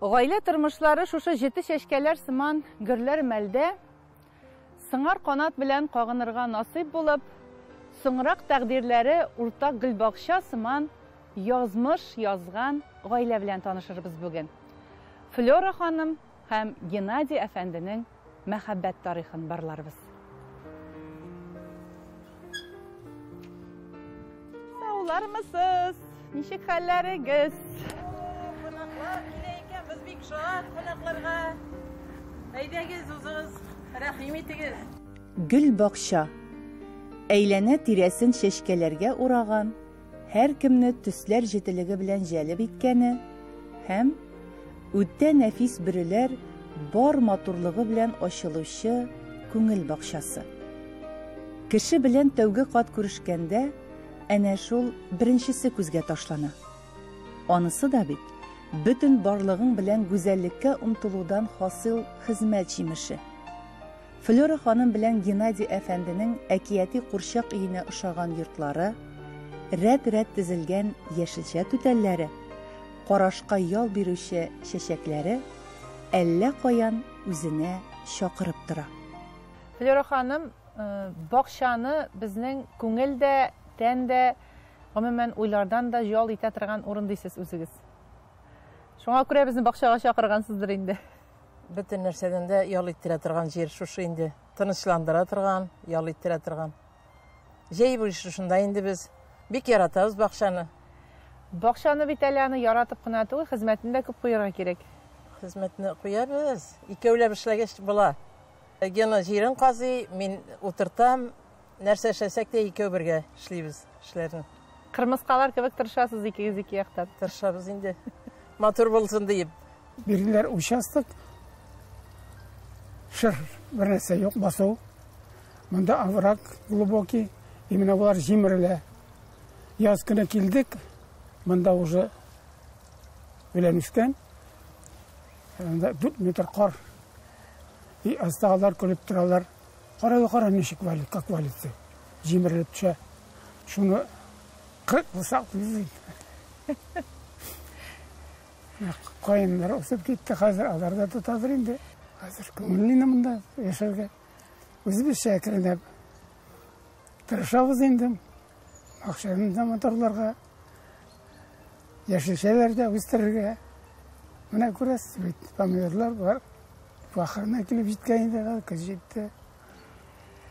Гаилә тормышлары шушы җете чәчкәләр сыман гөрләр мәлдә сыңар канат белән кагынырга насыйп булып, соңрак тәкъдирләре уртак гөлбакча сыман язмыш язган гаилә белән танышырбыз бүген. Флора ханым һәм Геннадий әфәнденең мәхәббәт тарихын барларбыз. Саулармысыз? Ничек хәлләрегез? Гөл бакча. Әйләнә тирәсен чәчкәләргә ураган, һәр кемне төсләр җителеге белән җәлеп иткәне һәм үтә нәфис бөреләр бар матурлыгы белән ачылучы күңел бакчасы. Кеше белән тәүге кат күрешкәндә әнә шул беренчесе күзгә ташлана. Анысы да бит бөтен барлыгың белән гүзәллеккә омтылудан хасил хезмәт җимеше. Флора ханым белән Геннадий әфәнденең әкияти курчак өенә ошаган йортлары, рәт-рәт тезелгән яшелчә түтәлләре, карашка ял бирүче чәчәкләре әллә каян үзенә чакырып тора. Флора ханым, бакчаны безнең күңелдә, тәндә, гомумән уйлардан да ял итә торган урын дисез үзегез. Шуңа күрә безне бакчага чакыргансыздыр инде. Бөтен нәрсәдән дә ял иттерә торган җир шушы инде. Тынычландыра торган, ял иттерә торган. Җәй буе шушында инде без бик яратабыз бакчаны. Бакчаны бит әле аны яратып кына түгел, хезмәтен дә күп куярга кирәк. Хезмәтне куябыз. Икәүләп эшләгәч була. Гена җирен казый, мин утыртам, нәрсә эшләсәк тә икәү бергә эшлибез эшләрне. Кырмыскалар кебек тырышасыз икегез ике яктан. Тырышабыз инде. Матур булсын дип. Бириләр участок. Шыр бер нәрсә юк, басу. Монда овраг глубокий. Именно булар җимерелә. Яз көне килдек. Монда уже үләнүскән. Монда 4 метр кар. И астагалар күреп торалар. Кара ничек валит, как валится. Җимерелеп төшә. Шуны 40 булсак бизик. Кайыннар үсеп китте, хәзер аларда тотадыр инде. Хәзер күңелле монда яшәргә. Үзебез шәкеренеп тырышабыз инде. Акчаны да моторларга, яшелчәләрдә үстерергә. Менә күрәсез бит, помидорлар бар. Вахырына килеп җиткән инде, көз җитте.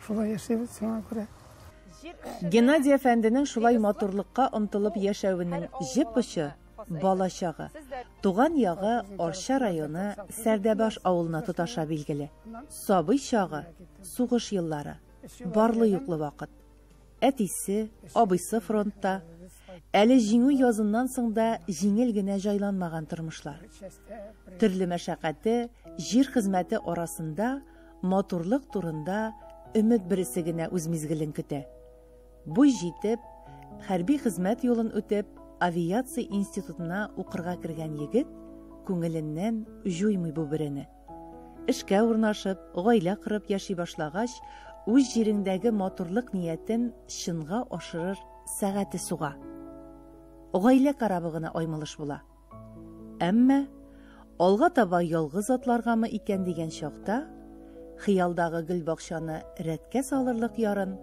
Шулай яшәбез шуңа күрә. Геннадий әфәнденең шулай матурлыкка омтылып яшәвенең җеп очы балачагы. Туган ягы Арча районы Сәрдәбаш авылына тоташа билгеле. Сабый чагы, сугыш еллары, барлы-юклы вакыт. Әтисе, абыйсы фронтта. Әле җиңү языннан соң да җиңел генә җайланмаган тормышлар. Төрле мәшәкате, җир хезмәте арасында матурлык турында өмет берсе генә үз мизгелен көтә. Бу җитеп, хәрби хезмәт юлын үтеп, авиация институтына укырга кергән егет күңеленнән җуймый бу берене. Эшкә урнашып, гаилә корып яши башлагач, үз җирендәге матурлык ниятен чынга ашырыр сәгате суга. Гаилә карабы гына аймылыш була. Әмма алга таба ялгыз атларгамы икән дигән чакта, хыялдагы гөл бакчаны рәткә салырлык ярын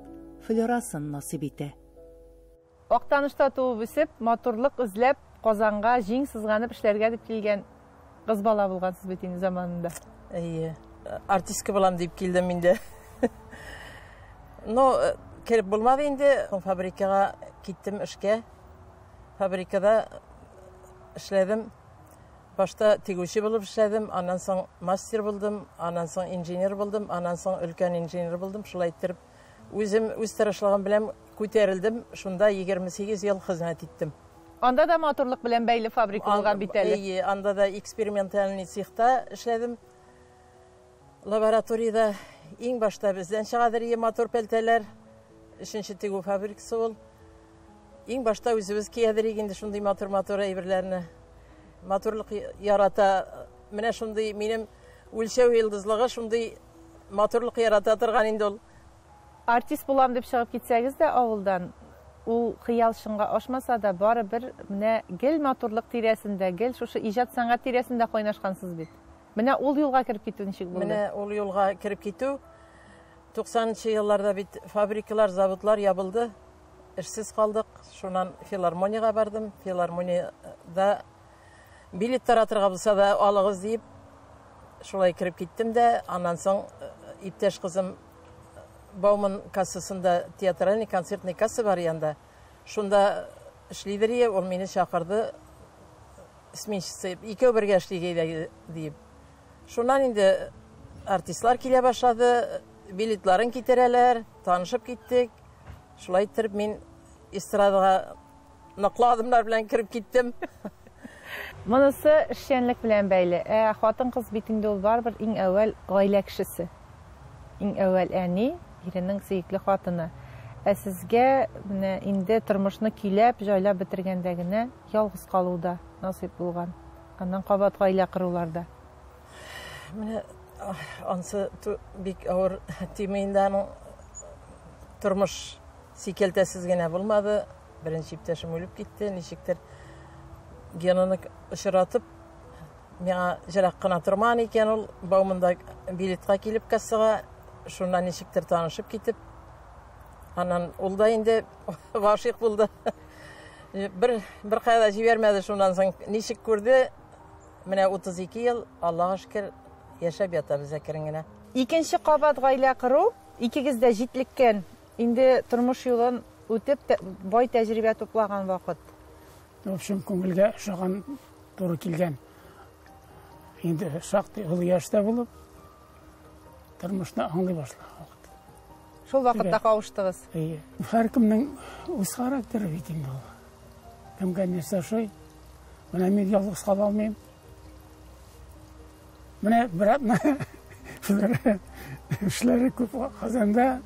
Флорасын насыйп итә. Актанышта туып үсеп, матурлык эзләп, Казанга җиң сызганып эшләргә дип килгән кыз бала булгансыз бит инде заманында. Әйе, артистка булам дип килдем инде. Но кирәк булмады инде, фабрикага киттем эшкә. Фабрикада эшләдем. Башта тегүче булып эшләдем, аннан соң мастер булдым, аннан соң инженер булдым, аннан соң өлкән инженер булдым. Шулай итеп, үзем үз тырышлыгым белән күтәрелдем. Шунда 28 ел хезмәт иттем. Анда да матурлык белән бәйле фабрика булган бит әле. Әйе, анда да экспериментальный цехта эшләдем. Лабораторияда иң башта бездән чыгадыр матур пәлтәләр. 3нче тегү фабрикасы ул. Иң башта үзебез киядер инде шундый матур әйберләрне. Матурлык ярата. Менә шундый минем үлчәү йылдызлыгы шундый матурлык ярата торган инде ул. Артист булам дип чыгып китсәгез дә авылдан, ул хыял шыңга ашмаса да, бары бер менә гел матурлык тирәсендә, гел шушы иҗат сәнгать тирәсендә кайнашкансыз бит. Менә ул юлга кирип китү ничек булды? Менә ул юлга кирип китү 90-нчы елларда бит фабрикалар, заводлар ябылды. Эшсез калдык. Шуннан филармониягә бардым. Филармониядә билет таратырга булса да алыгыз дип, шулай кирип киттем дә, аннан соң иптәш кызым Бауман кассасында театральный концертный касса бар янда. Шунда эшлидер, ул мине чакырды. Сменщица, икәү бергә эшлигәйдә дип. Шуннан инде артистлар килә башлады, билетларын китерәләр, танышып киттек. Шулай итеп мин эстрадага ныклы адымнар белән кирип киттем. Монысы эшчәнлек белән бәйле. Хатын-кыз бит инде ул барбер иң әүвәл гаилә кешесе. Иң әүвәл әни, иренең сөекле хатыны. Сезгә менә инде тормышны киләп, җайлап бетергәндә генә ялгыз калуда насыйп булган. Аннан кабат гаилә кыруларда. Менә ансы бик авыр тимәйдән тормыш сикелтәсез генә булмады. Беренче иптәшем үлеп китте, ничектер генаны очратып, миңа җырак кына торман икән ул, Бауманда билетка килеп кассага, шуннан ничектер танышып китеп, аннан ул да инде гашыйк булды. Бер кайда җибәрмәде, шуннан соң ничек күрде, менә 32 ел, Аллаһка шөкер, яшәп ятабыз әкрен генә. Икенче кабат гаилә кыру, икегез дә җитлеккән, инде тормыш юлын үтеп, бай тәҗрибә туплаган вакыт. В общем, күңелгә шаган туры килгән. Инде шактый олы яшьтә булып, тормышны аңлый башлаган вакыт. Шул вакытта кавыштыгыз. Һәркемнең үз характеры бит инде ул. Кемгә нәрсә ошый? Менә мин ялгыз кала алмыйм. Менә брат эшләре күп казанда,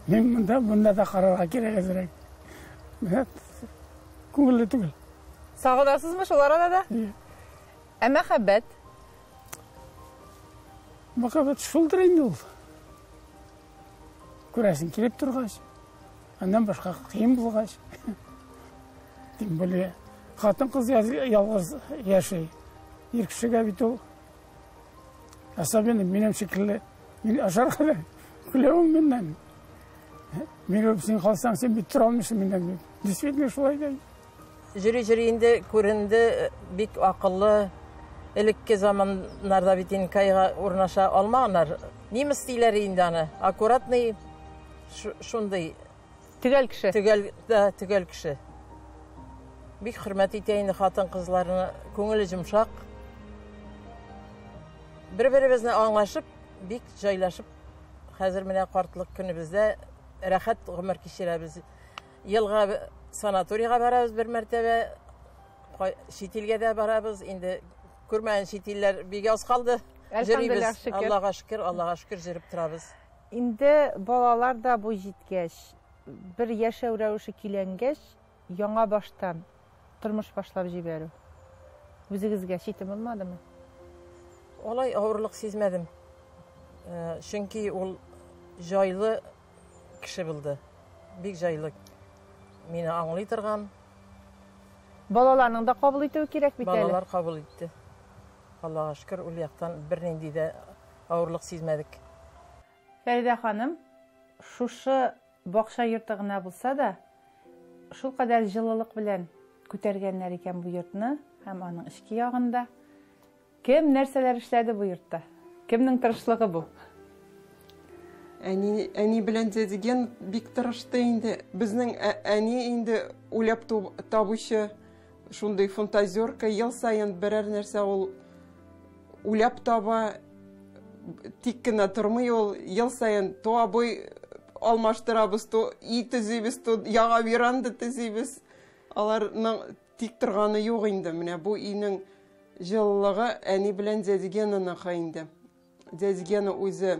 мин монда да карарга кирәк әзрәк. Менә күңелле түгел. Сагынасызмы шул арада да? Мәхәббәт? Мәхәббәт шулдыр инде ул. Күрәсең килеп торгач, аннан башка кыйын булгач. Тем более, хатын-кыз ялгыз яши. Ир кешегә бит ул. Особенно минем шикелле, мин ашарга көләвем миннән. Мин өпсен калсаң, сен бит тора алмыйсың миннән. Действительно шулай да. Җыри инде күренде, бик акыллы. Элекке заманнарда бит инкайга урнаша алмаганнар. Нимә стиләре инде аны? Аккуратный, шундый. Төгәл кеше. Төгәл кеше. Бик хөрмәт итә инде хатын-кызларны, күңеле йомшак. Бер-беребезне аңлашып, бик җайлашып, хәзер менә картлык көнебездә рәхәт гомер кичерәбез. Елга санаторийга барабыз бер мәртәбә, шитилгә дә барабыз. Инде күрмәгән шитилләр бик аз калды. Җырыйбыз. Аллаһка шөкер җырып торабыз. Инде балалар да бу җиткәч, бер яшәү рәвеше киләнгәч, яңа баштан тормыш башлап җибәрү. Үзегезгә читем булмадымы? Алай авырлык сизмәдем. Чөнки ул җайлы кеше булды. Бик җайлы. Мине аңлый торган. Балаларның да кабул итү кирәк бит әле. Балалар кабул итте. Аллаһка шөкер, ул яктан бернинди дә авырлык сизмәдек. Фәридә ханым, шушы бакча йорты гына булса да, шул кадәр җылылык белән күтәргәннәр икән бу йортны һәм аның ички ягында. Кем нәрсәләр эшләде бу йортта? Кемнең тырышлыгы бу? Әни белән дәдеген бик тырышты инде. Безнең әни инде уйлап табучы, шундый фантазерка, ел саен берәр нәрсә ул уйлап таба, тик кенә тормый ул, ел саен то абый алмаштырабыз, то үй төзибез, то яңа веранда төзибез. Аларның тик торганы юк инде. Менә бу өйнең җылылыгы әни белән дәдегеннән инде. Дәдегене үзе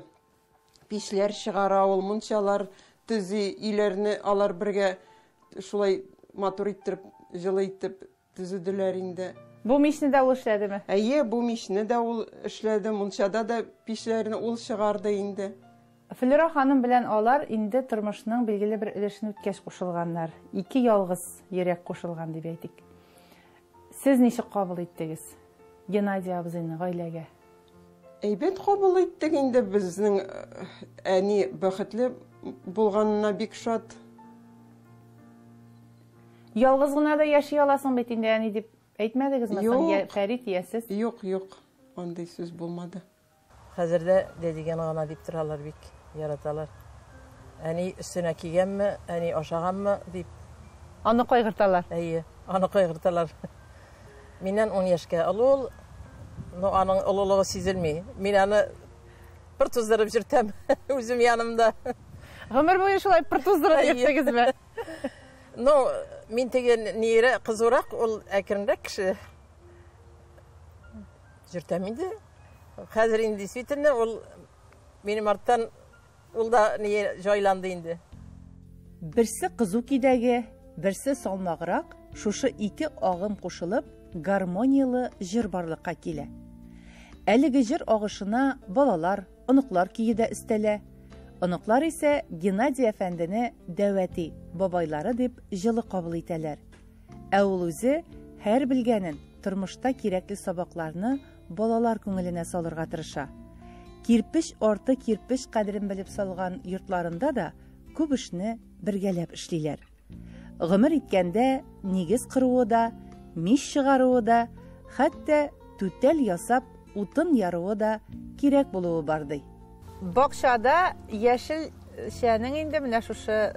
пишләр чыгара, ул мунчалар төзи, өйләрне алар бергә шулай матур итеп, җылы итеп төзеделәр инде. Бу мичне дә ул эшләдеме? Әйе, бу мичне дә ул эшләде, мунчада да пишләрне ул чыгарды инде. Флюра ханым белән алар инде тормышның билгеле бер өлешен үткәч кушылганнар. 2 ялгыз йөрәк кушылган дип әйтик. Сез ничек кабул иттегез Геннадий абзыйны гаиләгә? Әйбәт кабул иттек инде, безнең әни бәхетле булганына бик шат. Ялгыз гына да яши аласың бит инде әни дип әйтмәдегез мәсәлән, Фәрит ясез? Юк, андый сүз булмады. Хәзердә дигән гына дип торалар, бик яраталар. Әни өстенә кигәнме, әни ашаганмы дип. Аны кайгырталар. Әйе, аны кайгырталар. Миннән 10 яшькә олы, но аның олылыгы сизелми. Мин аны бер туздырып җиртәм, үзем янымда. Гомер буе шулай бер туздырып йөртегезме? Но мин теге нире кызурак, ул әкренрәк кеше. Җиртәм инде. Хәзер инде действительно ул минем арттан ул да җайланды инде. Берсе кызу кидәге, берсе салмаграк, шушы 2 агым кушылып, гармониялы җыр барлыкка килә. Әлеге җыр агышына балалар, оныклар кие дә өстәлә. Оныклар исә Геннадий әфәндене дәвәти, бабайлары дип җылы кабул итәләр. Ә ул үзе һәр белгәнен, тормышта кирәкле сабакларны балалар күңеленә салырга тырыша. Кирпеч арты кирпеч кадерен белеп салган йортларында да күп эшне бергәләп эшлиләр. Гомер иткәндә нигез кыруы да, мич чыгаруы да, хәтта түтәл ясап, утын яруы да кирәк булуы барды. Бакчада яшел шәнең инде менә шушы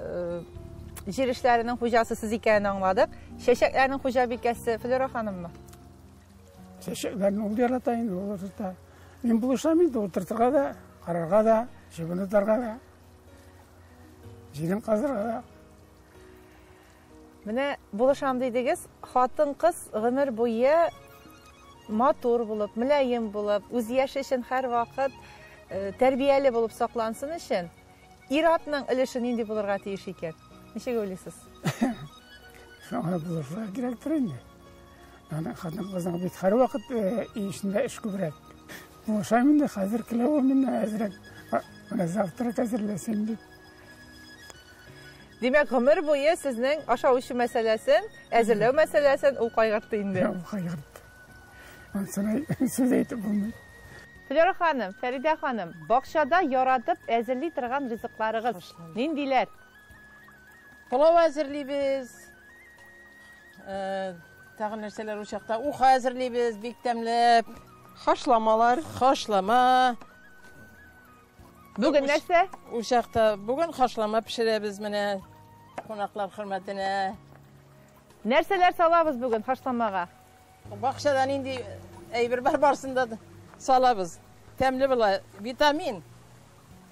җир эшләренең хуҗасы сез икәнен аңладык. Чәчәкләрнең хуҗабикәсе Флюра ханыммы? Чәчәкләрне ул ярата инде, ул тота. Мин булышам инде, утыртырга да, карарга да, җибен утарга да, җирен казырга да. Менә булышам дидегез, хатын-кыз гомер буе матур булып, мөлаем булып, үз яше өчен һәр вакыт тәрбияле булып саклансын өчен ир-атның өлеше нинди булырга тиеш икән? Ничек уйлыйсыз? Шуңа булырга кирәктер инде. Аны хатын-кызның бит һәр вакыт ишендә эш күбрәк. Булышам инде, хәзер киләвем менә әзрәк. Менә завтрак әзерләсен дип. Димәк, гомер буе сезнең ашау-эчү мәсьәләсен, әзерләү мәсьәләсен ул кайгыртты инде. Кайгыртты. Аны сүз әйтеп булмый. Флюра ханым, Фәридә ханым, бакчада яратып әзерли торган ризыкларыгыз ниндиләр? Пылау әзерлибез. Тагын нәрсәләр учакта? Уха әзерлибез, бик тәмләп. Хашламалар. Хашлама. Бүген нәрсә? Учакта бүген хашлама пешерәбез менә кунаклар хөрмәтенә. Нәрсәләр салабыз бүген хашламага? Бакчадан инде әйбер барсында салабыз. Тәмле була, витамин.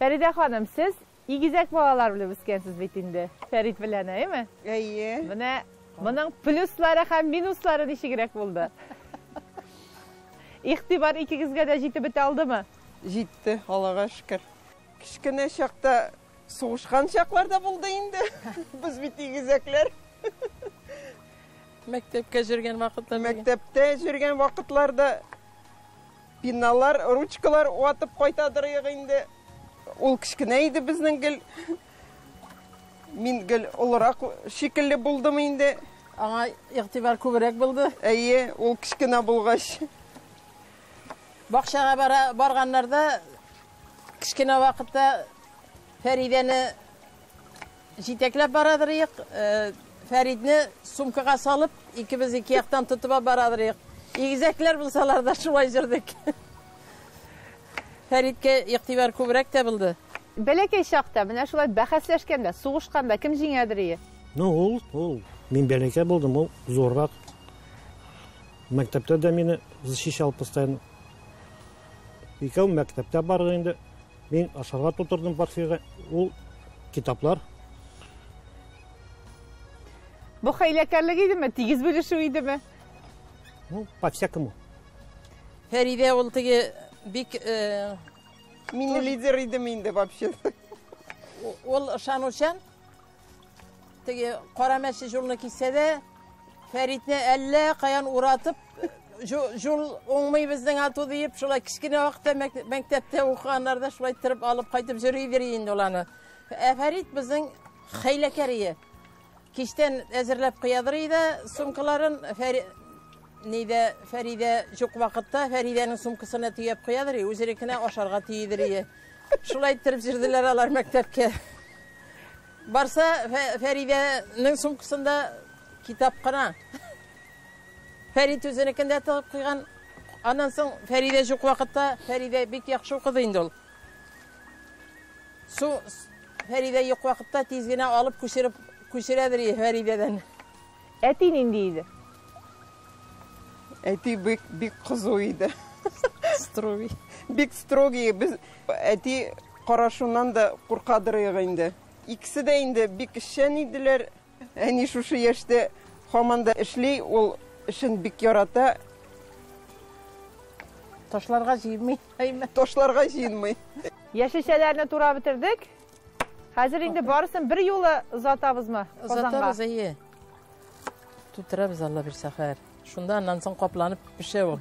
Фәридә ханым, сез игезәк балалар белән үскәнсез бит инде. Фәрит белән, әйме? Әйе. Менә моның плюслары һәм минуслары ничегрәк булды? Игътибар икегезгә дә җитеп бетә алдымы? Җитте, Аллага шөкер. Кичкенә чакта сугышкан чакларда булды инде. Без бит игезәкләр. Мәктәпкә җөргән вакытлар. Мәктәптә җөргән вакытларда пиналар, ручкалар ватып кайтадырык инде. Ул кичкенә иде безнең гел. Мин гел олырак шикелле булдым инде. Аңа игътибар күбрәк булды. Әйе, ул кичкенә булгач. Бакчага барганнарда кичкенә вакытта Фәридәне җитәкләп барадырык. Фәридне сумкага салып, икебез ике яктан тутып барадырык. Игезәкләр булсалар да шулай җырдык. Фәридкә игътибар күбрәк тә булды. Бәләкәй чакта, менә шулай бәхәсләшкәндә, сугышканда кем җиңәдер? Ну, ул. Мин бәләкәй булдым, ул зоррак. Мәктәптә дә мине защищал постоянно. Икәү мәктәптә барган инде. Мин ашарга тутырдым парфига. Ул китаплар. Бу хәйләкәрлек идеме, тигез бүлешү идеме? Ну, по-всякому. Фәридә ул теге бик Мин лидер идем инде вообще. Ул ышанучан. Теге кара мәче журны кисә дә Фәридне әллә каян уратып жол оңмай біздің ату дейіп, шулай кішкене уақытта мектепте оқығандарда шулай тұрып алып қайтып жүрей берейін оланы. Фәрит біздің хейләкәрие. Кештен әзірләп қиядыр еді, сумкаларын Фәриде жоқ вақытта Фәриденің сумкасына түйеп қиядыр, өзірекіне ашарға түйедір еді. Шулай тұрып жүрділер алар мектепке. Барса Фәриденің сумкасында китап қана. Фәрид өзінікінде тығып қиған. Анан соң Фәриде жоқ вақытта Фәриде бек яқшы оқыды енді ол. Фәриде жоқ вақытта тезгіне алып көшіредір Фәридеден. Әти нинди еді? Әти бек қызу еді. Строгий. Бек строгий. Біз әти қарашуынан да қорқадыр енді. Икісі де енді бек ішен еділер. Әне шушы ешті хаманда ішлей, ол ішін бек ярата. Ташларға жиылмай. Ташларға жиылмай. Яшешелеріне тура бітірдік. Қазір енді барысын бір юлы ұзатабыз мы? Ұзатабыз, әйе. Тұтырабыз, Алла бір сақар. Шунда аннан соң қапланып піше ол.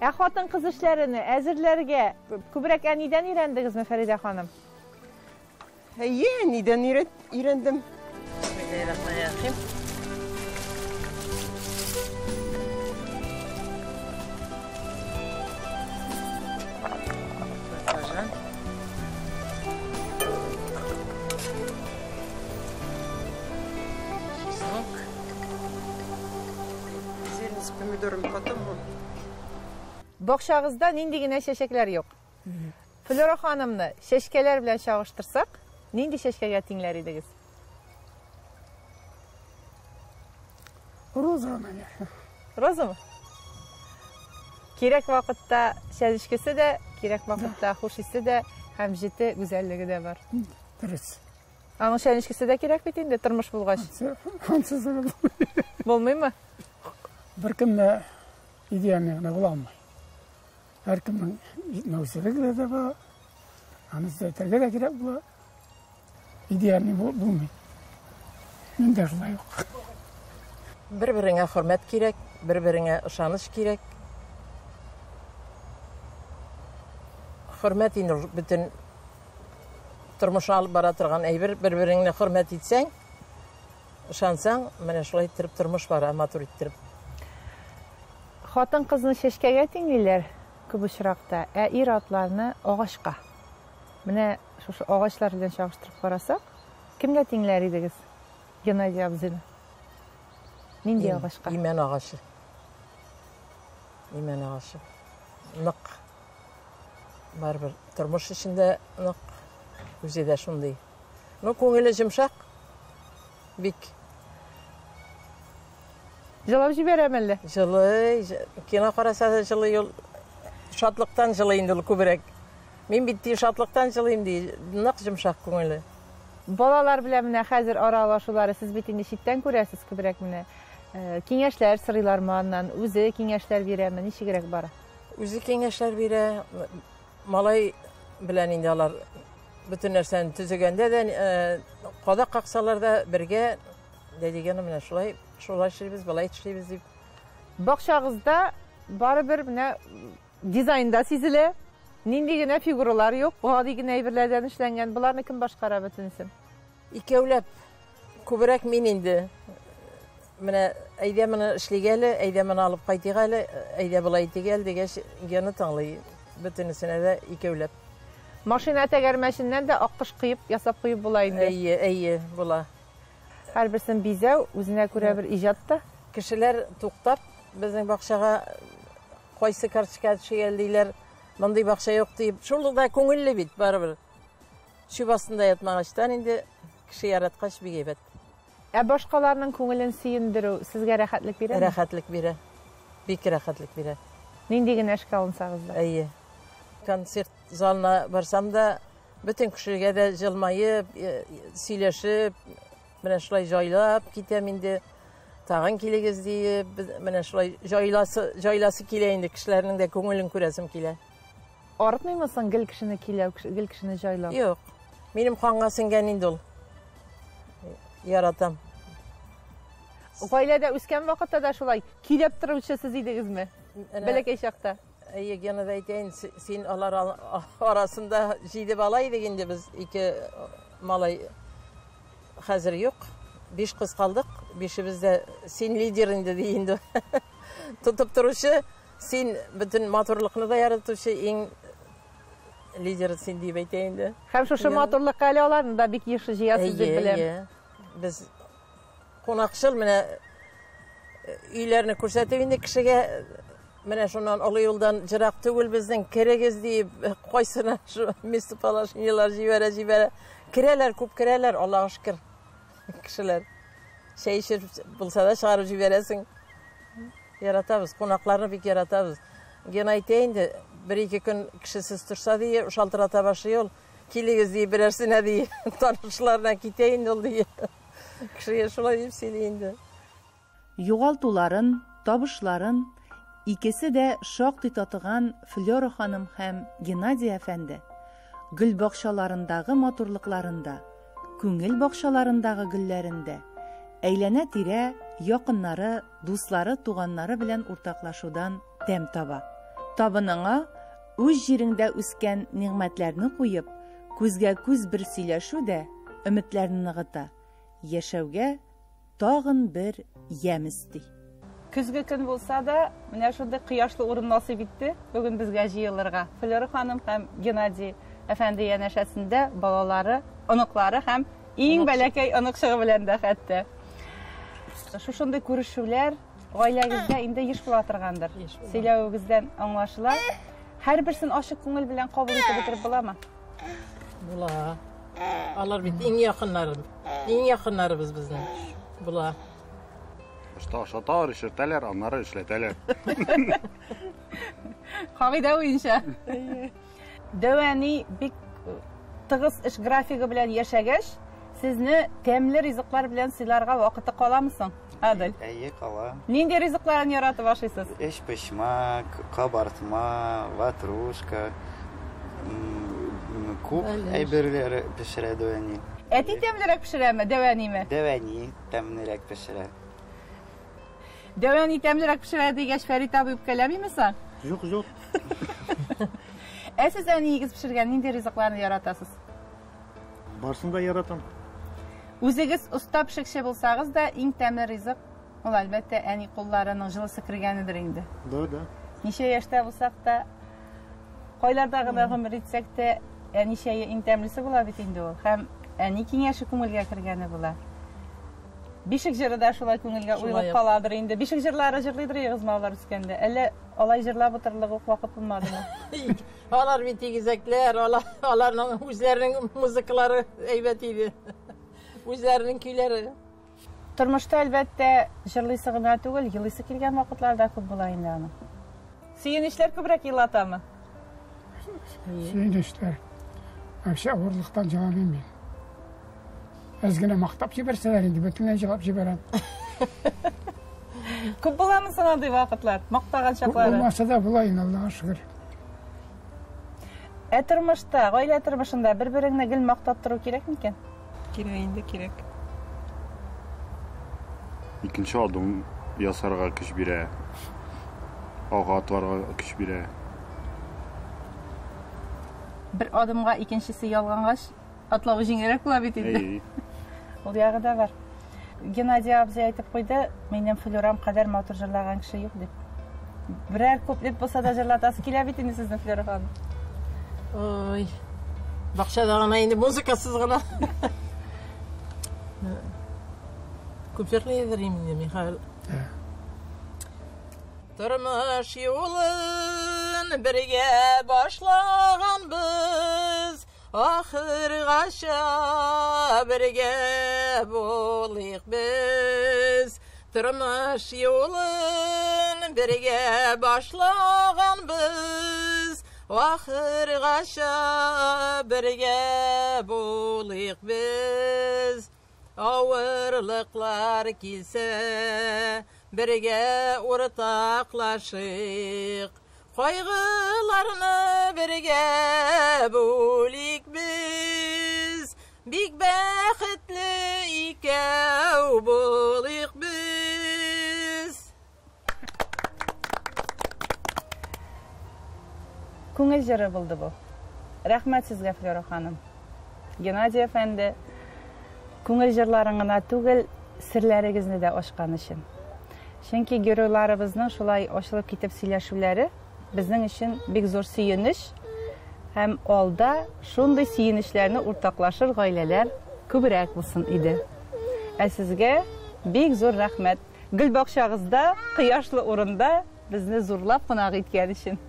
Хатын қыз ішлеріні әзірлерге көбірек әниден үйрендіңіз ме, Фәриде ханым? Әйе, әниден үйрендім. Бисмиллахиррахманиррахим. С помидором потом он. Бақшағызда ниндигіне шешеклер жоқ. Флора ханымны шешкелер білен шағыштырсақ, нинди шешкеге теңлер едіңіз? Роза. Роза мı? Керек вақытта шәзішкесі де, керек вақытта хушisi de, hem jeti güzelliği de var. Дұрыс. Аның шәнішкесі де керек бет енді, тұрмыш болғаш. Болмай ма? Бір кімді идеяны бола алмай. Әркімнің нәусілігі де бар, анысы тәрге де керек бола. Идеяны болмай. Мен де жылай жоқ. Бір-біріңе хөрмәт керек, бір-біріңе ышаныш керек. Хөрмәт инде бүтін тұрмыш алып бара тұрған әйбір, бір-біріңне хөрмәт етсең, ышансаң, менә шулай иттереп тұрмыш бара, матур иттереп. Хатын қызны шешкеге теңлелер көп очракта, ир атларны ағашқа. Менә шушы ағачлар белән чагыштырып карасак, кемгә теңләр идегез? Геннадий абзыйны. Нинди ағашқа? Имән ағашы. Имән ағашы. Нык. Барбір тұрмыш ішінде нык. Үзе дә шундый. Ну, күңеле жымшак. Бик. Жылап җибәрәм әллә? Жылы, кино караса да жылы ел. Шатлыктан жылы инде ул күбрәк. Мин бит шатлыктан жылыйм ди. Нык жымшак күңеле. Балалар белән менә хәзер аралашулары сез бит инде читтән күрәсез күбрәк менә. Киңәшләр сырыйлар маннан, үзе киңәшләр бирәме, ничегрәк бара? Үзе киңәшләр бирә. Малай белән инде алар bütün нәрсәне төзегәндә дә, кадак каксалар да бергә дигән менә шулай эшлибез, балай эшлибез дип. Бакчагызда барыбер менә дизайнда сизелә. Нинди генә фигуралар юк, гади генә әйберләрдән эшләнгән. Буларны кем башкара бөтенсен? Икәүләп күбрәк мин инде менә әйдә моны эшлигәле, әйдә моны алып кайтыгәле, әйдә булай итегәл дигәч гәне таңлый. Бөтенесенә дә икәүләп. Машина тәгәрмәшеннән дә аккыш кыйып, ясап кыйып була инде. Әйе, була. Һәрберсен бизәү, үзенә күрә бер иҗатта. Кешеләр туктап, безнең бакчага кайсы карточка төшәл диләр, мондый бакча юк дип. Шулда күңелле бит барыбер. Шубасында ятмагачтан инде кеше яраткач бик әйбәт. Башкаларның күңелен сөендерү сезгә рәхәтлек бирә? Рәхәтлек бирә. Бик рәхәтлек бирә. Нинди генә эшкә алынсагыз да. Әйе. Концерт залына барсам да, bütün кешегә дә җылмайып, сөйләшеп, менә шулай җайлап китәм инде. Тагын килегез дип, менә шулай җайласы килә инде, кешеләрнең дә күңелен күрәсем килә. Арытмыймысың гел кешене киләү, гел кешене җайлау? Юк. Минем канга сиңгән инде ул. Яратам. Гаиләдә үскән вакытта да шулай килеп торучы сез идегезме? Бәләкәй чакта. Гена да әйтәйин, син алар арасында 7 бала идек инде без, 2 малай хәзер юк. 5 кыз калдык. 5ебез дә син лидер инде диенде. Тотып торучы, син бөтен матурлыкны да яратучы, иң лидер син дип әйтәйин инде. Һәм шушы матурлык әле аларны да бик яхшы җыясыз дип беләм. Без кунакчыл менә өйләрне күрсәтеп инде кешегә, менә шуннан олы юлдан җырак түгел безнең керегез дип, кайсына шу местоположениелар җибәрә. Керәләр, күп керәләр, Аллаһка шөкер. Кешеләр чәй эчеп булса да чыгарып җибәрәсең. Яратабыз, кунакларны бик яратабыз. Ген әйтә инде, 1-2 көн кешесез торса ди, шалтырата башлый ул. Килегез ди, берәрсенә ди, танышларына китә инде ул ди. Кешегә шулай дип сөйли инде. Югалтуларын, табышларын икесе дә шактый татыган Флора ханым һәм Геннадий әфәнде гөл бакчаларындагы матурлыкларында, күңел бакчаларындагы гөлләрендә, әйләнә-тирә якыннары, дуслары, туганнары белән уртаклашудан тәм таба. Табыныңа үз җиреңдә үскән ниғмәтләрне куеп, күзгә күз бер сөйләшү дә өметләрне ныгыта. Яшәүгә тагын бер ямь исти. Көзге көн булса да, менә шундый кояшлы урын насыйп итте бүген безгә җыелырга. Флора ханым һәм Геннадий әфәнде янәшәсендә балалары, оныклары һәм иң бәләкәй оныкчыгы белән дә хәтта. Шушындай күрешүләр гаиләгезгә инде еш була торгандыр. Сөйләвегездән аңлашыла. Һәрберсен ачык күңел белән кабул итеп бетереп буламы? Була. Алар бит иң якыннарыбыз безнең. Була. Шатар эшләтәләр, аннары эшләтәләр. Кагыйдә буенча. Дәвани бик тыгыз эш графигы белән яшәгәч, сезне тәмле ризыклар белән сыйларга вакыты каламысың? Адел. Әйе, кала. Нинди ризыкларын яратып ашыйсыз? Эш пешмак, кабартма, ватрушка, күп әйберләр пешерә Дәвани. Әти тәмлерәк пешерәме, Дәваниме? Дәвани тәмлерәк пешерә. Дәвани тәмлерәк пешерә дигәч, Фәрит абый үпкәләмиме соң? Юк. Сез әниегез пешергән нинди ризыкларны яратасыз? Барсын да яратам. Үзегез оста пешекче булсагыз да, иң тәмле ризык ул әлбәттә әни кулларының җылысы кергәнедер инде. Да. Ничә яшьтә булсак та, кайларда гына гомер итсәк тә, әни чәе иң тәмлесе була бит инде ул. Һәм әни киңәше күңелгә кергәне була. Бишек җыры да шулай күңелгә уелып каладыр инде. Бишек җырлары җырлыйдыр ягызма алар үскәндә. Әллә алай җырлап утырлык ук вакыт булмадымы? Алар бит игезәкләр, аларның үзләренең музыкалары әйбәт иде. Үзләренең көйләре. Тормышта әлбәттә җырлыйсы гына түгел, елыйсы килгән вакытларда күп була инде аның. Сөенечләр күбрәк елатамы? Сөенечләр. Вообще авырлыктан җыламыйм мин. Әзгенә мактап җибәрсәләр инде бөтенләй җылап җибәрәм. Күп буламы соң андый вакытлар, мактаган чаклары? Булмаса да була инде, Аллаһка шөкер. Тормышта, гаилә тормышында бер-береңне гел мактап тору кирәк микән? Кирәк инде, кирәк. Икенче адым ясарга көч бирә. Ага атарга көч бирә. Бер адымга икенчесе ялгангач, атлавы җиңелрәк була бит инде. Ул ягы да бар. Геннадий абзый әйтеп куйды, минем Флорам кадәр матур җырлаган кеше юк дип. Берәр куплет булса да җырлатасы килә бит инде сезнең Флора ханым. Ой. Бакчада гына инде музыкасыз гына. Күп җырлыйдыр инде Михаил. Тормыш юлын бергә башлаганбыз, ахыргача бергә булыйк без. Тормыш юлын бергә башлаганбыз, ахыргача бергә булыйк без. Авырлыклар килсә, бергә уртаклашыйк, кайгыларны бергә бүлик без. Бик бәхетле икәү булыйк без. күңел җыры булды бу. Рәхмәт сезгә, Флора ханым. Геннадий әфәнде, күңел җырларын гына түгел, серләрегезне дә ачкан өчен. Чөнки геройларыбызның шулай ачылып китеп сөйләшүләре безнең өчен бик зур сөенеч, һәм алда шундый сөенечләрне уртаклашыр гаиләләр күбрәк булсын иде. Ә сезгә бик зур рәхмәт. Гөл бакчагызда, кояшлы урында безне зурлап кунак иткән өчен.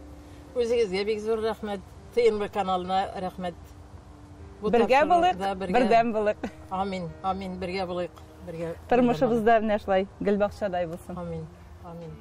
Үзегезгә бик зур рәхмәт. ТНВ каналына рәхмәт. Бергә булыйк, бердәм булыйк. Амин, амин, бергә булыйк. Тормышыбызда менә шулай гөл бакчадай булсын. Амин, амин.